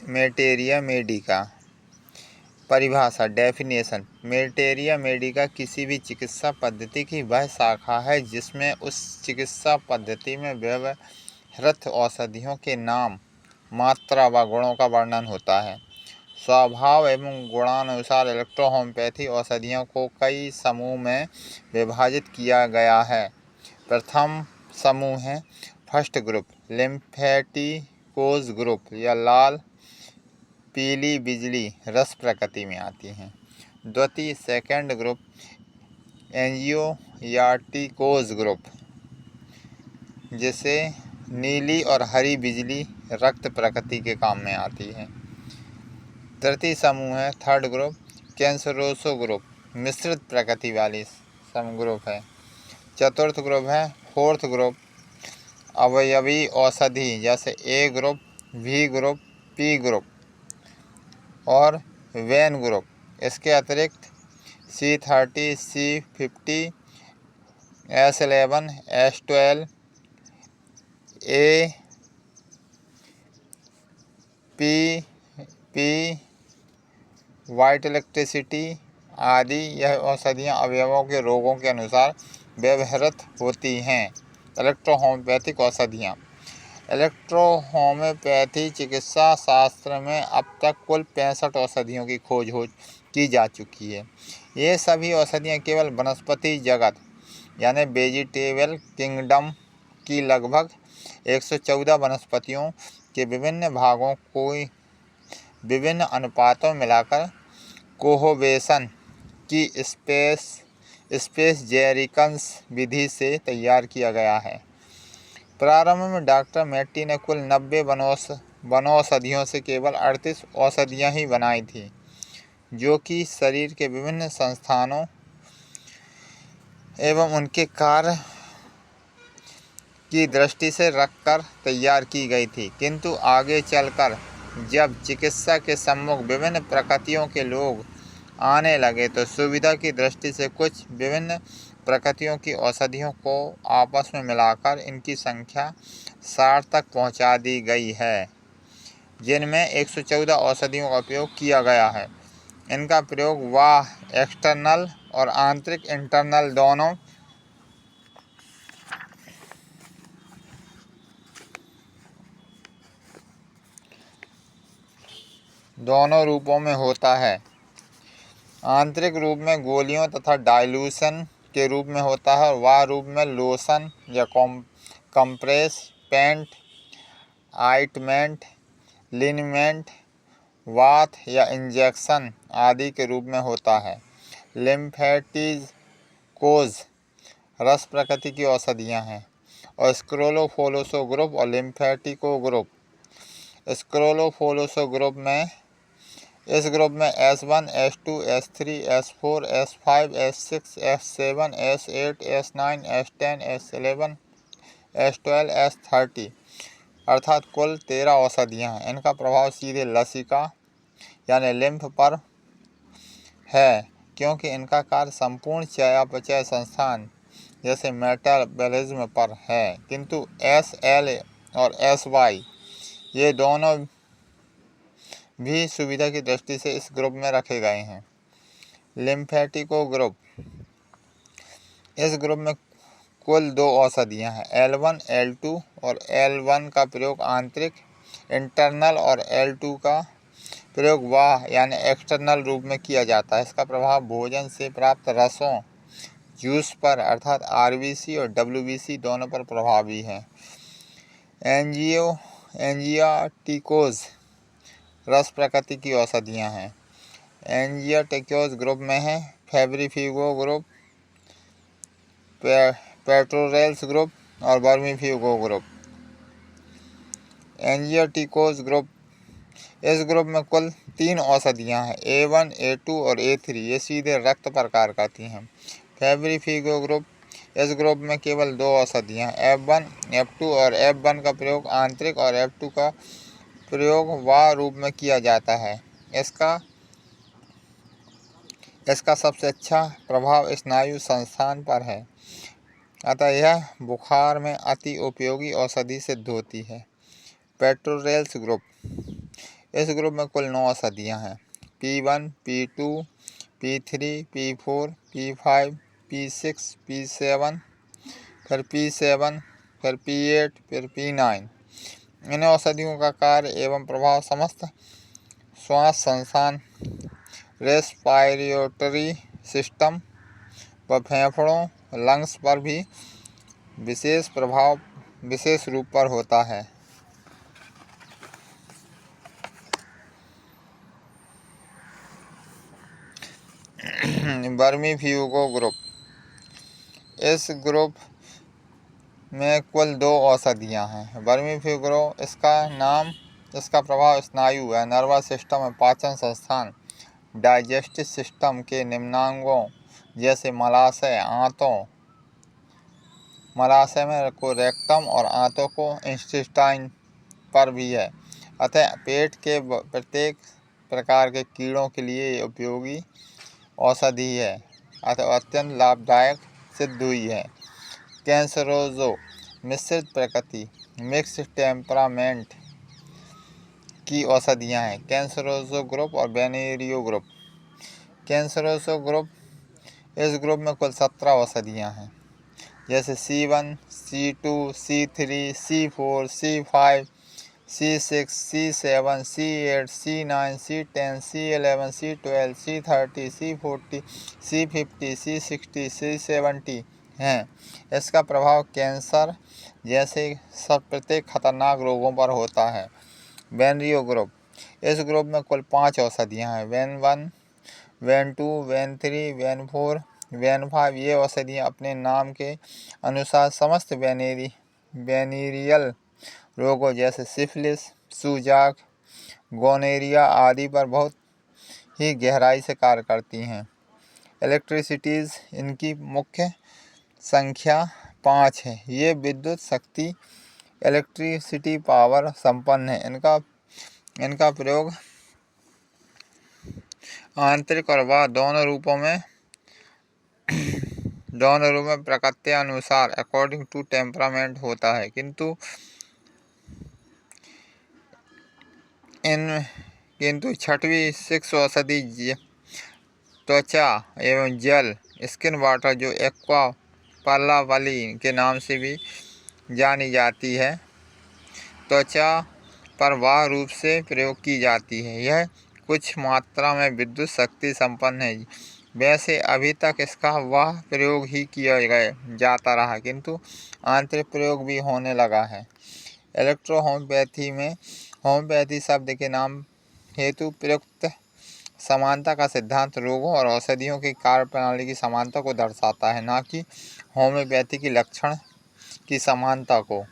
मेटेरिया Medica. परिभाषा definition. मेटेरिया Medica किसी भी चिकित्सा पद्धति की वह शाखा है जिसमें उस चिकित्सा पद्धति में व्यवहृत औषधियों के नाम, मात्रा व गुणों का वर्णन होता है। स्वभाव एवं गुणानुसार इलेक्ट्रोहोम्योपैथी औषधियों को कई समूह में विभाजित किया गया है। प्रथम समूह है फर्स्ट ग्रुप, लिम्फेटिकोज ग्रुप या लाल पीली बिजली रस प्रकृति में आती हैं। द्वितीय सेकंड ग्रुप एंजियोयाटिकोज ग्रुप, जिसे नीली और हरी बिजली रक्त प्रकृति के काम में आती है। तृतीय समूह है थर्ड ग्रुप कैंसरोसो ग्रुप, मिश्रित प्रकृति वाली समग्रुप है। चतुर्थ ग्रुप है फोर्थ ग्रुप अवयवी औषधि, जैसे A group, V group, P group और वेन ग्रुप। इसके अतिरिक्त C30, C50, S11, S12, AP, white electricity आदि यह औषधियाँ अवयवों के रोगों के अनुसार व्यवहृत होती हैं। इलेक्ट्रोहोम्योपैथिक औषधियाँ। इलेक्ट्रोहोम्योपैथी चिकित्सा शास्त्र में अब तक कुल 65 औषधियों की खोज की जा चुकी है। ये सभी औषधियाँ केवल वनस्पति जगत यानी वेजिटेबल किंगडम की लगभग 114 वनस्पतियों के विभिन्न भागों को विभिन्न अनुपातों में मिलाकर कोहोवेशन की स्पेस जेरिकन्स विधि से तैयार किया गया है। प्रारंभ में डॉक्टर मैटी ने कुल 90 वनौषधियों से केवल 38 औषधियाँ ही बनाई थीं, जो कि शरीर के विभिन्न स्थानों एवं उनके कार्य की दृष्टि से रखकर तैयार की गई थी। किंतु आगे चलकर जब चिकित्सा के सम्मुख विभिन्न प्रकृतियों के लोग आने लगे तो सुविधा की दृष्टि से कुछ विभिन्न प्रकृतियों की औषधियों को आपस में मिलाकर इनकी संख्या 60 तक पहुंचा दी गई है, जिनमें 114 औषधियों का उपयोग किया गया है। इनका प्रयोग बाह्य एक्सटर्नल और आंतरिक इंटरनल दोनों रूपों में होता है। आंतरिक रूप में गोलियों तथा डाइल्यूशन के रूप में होता है और बाह्य रूप में लोशन या कंप्रेस, पेंट, आइंटमेंट, लिनमेंट, बाथ या इंजेक्शन आदि के रूप में होता है। लिम्फेटिकोज रस प्रकृति की औषधियाँ हैं और स्क्रोलोफोलोसो ग्रुप और लिम्फेटिको ग्रुप। स्क्रोलोफोलोसो ग्रुप में इस ग्रुप में S1, S2, S3, S4, S5, S6, S7, S8, S9, S10, S11, S12, S30 अर्थात कुल 13 औषधियाँ हैं। इनका प्रभाव सीधे लसिका यानी लिम्फ पर है, क्योंकि इनका कार्य संपूर्ण चयापचय संस्थान जैसे मेटाबॉलिज्म पर है। किंतु SL और SY ये दोनों भी सुविधा की दृष्टि से इस ग्रुप में रखे गए हैं। लिम्फेटिको ग्रुप। इस ग्रुप में कुल 2 औषधियाँ हैं, L1, L2 और L1 का प्रयोग आंतरिक इंटरनल और L2 का प्रयोग बाह्य यानी एक्सटर्नल रूप में किया जाता है। इसका प्रभाव भोजन से प्राप्त रसों, जूस पर अर्थात RBC और WBC दोनों पर प्रभावी है। एंजियोटिकोज रस प्रकृति की औषधियाँ हैं। एंजियोटिकोज ग्रुप में है फेब्रिफिगो ग्रुप, पेट्रोरेल्स ग्रुप और वर्मीफिगो ग्रुप। एंजियोटिकोज ग्रुप। इस ग्रुप में कुल 3 औषधियाँ हैं, A1, A2 और A3। ये सीधे रक्त पर कार्य करती हैं। फेब्रिफिगो ग्रुप। इस ग्रुप में केवल 2 औषधियाँ हैं, F1, F2 और F1 का प्रयोग आंतरिक और F2 का प्रयोग बाह्य रूप में किया जाता है। इसका सबसे अच्छा प्रभाव स्नायु संस्थान पर है। अतः यह बुखार में अति उपयोगी औषधि सिद्ध होती है। पेट्रोरेल्स ग्रुप। इस ग्रुप में कुल 9 औषधियाँ हैं। P1, P2, P3, P4, P5, P6, P7, फिर P7, फिर P8, फिर P9। इन औषधियों का कार्य एवं प्रभाव समस्त श्वास संस्थान, रेस्पायरेटरी सिस्टम व फेफड़ों, लंग्स पर भी विशेष रूप पर होता है। वर्मीफ्यूगो ग्रुप। इस ग्रुप में कुल 2 औषधियाँ हैं। वर्मीफ्यूगो, इसका प्रभाव स्नायु व नर्वस सिस्टम में पाचन संस्थान, डाइजेस्टिव सिस्टम के निम्नांगों जैसे मलाशय में को रेक्टम और आंतों को इंटेस्टाइन पर भी है। अतः पेट के प्रत्येक प्रकार के कीड़ों के लिए उपयोगी औषधि है, अतः अत्यंत लाभदायक सिद्ध हुई है। कैंसरोजो मिश्रित प्रकृति, मिक्स्ड टेम्परामेंट की औषधियाँ हैं। कैंसरोजो ग्रुप और वेनेरियो ग्रुप। कैंसरोजो ग्रुप। इस ग्रुप में कुल 17 औषधियाँ हैं, जैसे C1, C2, C3, C4, C5, C6, C7, C8, C9, C10, C11, C12, C30, C40, C50, C60, C70 हैं। इसका प्रभाव कैंसर जैसे प्रत्येक खतरनाक रोगों पर होता है। वेनरियो ग्रुप। इस ग्रुप में कुल 5 औषधियाँ हैं। When 1, when 2, when 3, when 4, when 5। ये औषधियाँ अपने नाम के अनुसार समस्त वेनेरियल रोगों जैसे सिफिलिस, सूजाक, गोनेरिया आदि पर बहुत ही गहराई से कार्य करती हैं। इलेक्ट्रिसिटीज़। इनकी मुख्य संख्या 5 है। ये विद्युत शक्ति इलेक्ट्रिसिटी पावर संपन्न है। इनका प्रयोग आंतरिक और बाह्य दोनों रूपों में प्रकृति अनुसार अकॉर्डिंग टू टेम्परामेंट होता है, किंतु 6वीं 6 औषधि त्वचा एवं जल, स्किन वाटर, जो एक्वा पल्लावली के नाम से भी जानी जाती है, त्वचा पर बाह्य रूप से प्रयोग की जाती है। यह कुछ मात्रा में विद्युत शक्ति संपन्न है। वैसे अभी तक इसका वह प्रयोग ही किया जाता रहा, किंतु आंतरिक प्रयोग भी होने लगा है। इलेक्ट्रो होम्योपैथी में होम्योपैथी शब्द के नाम हेतु प्रयुक्त समानता का सिद्धांत रोगों और औषधियों की कार्यप्रणाली की समानता को दर्शाता है, न कि होम्योपैथी की लक्षण की समानता को।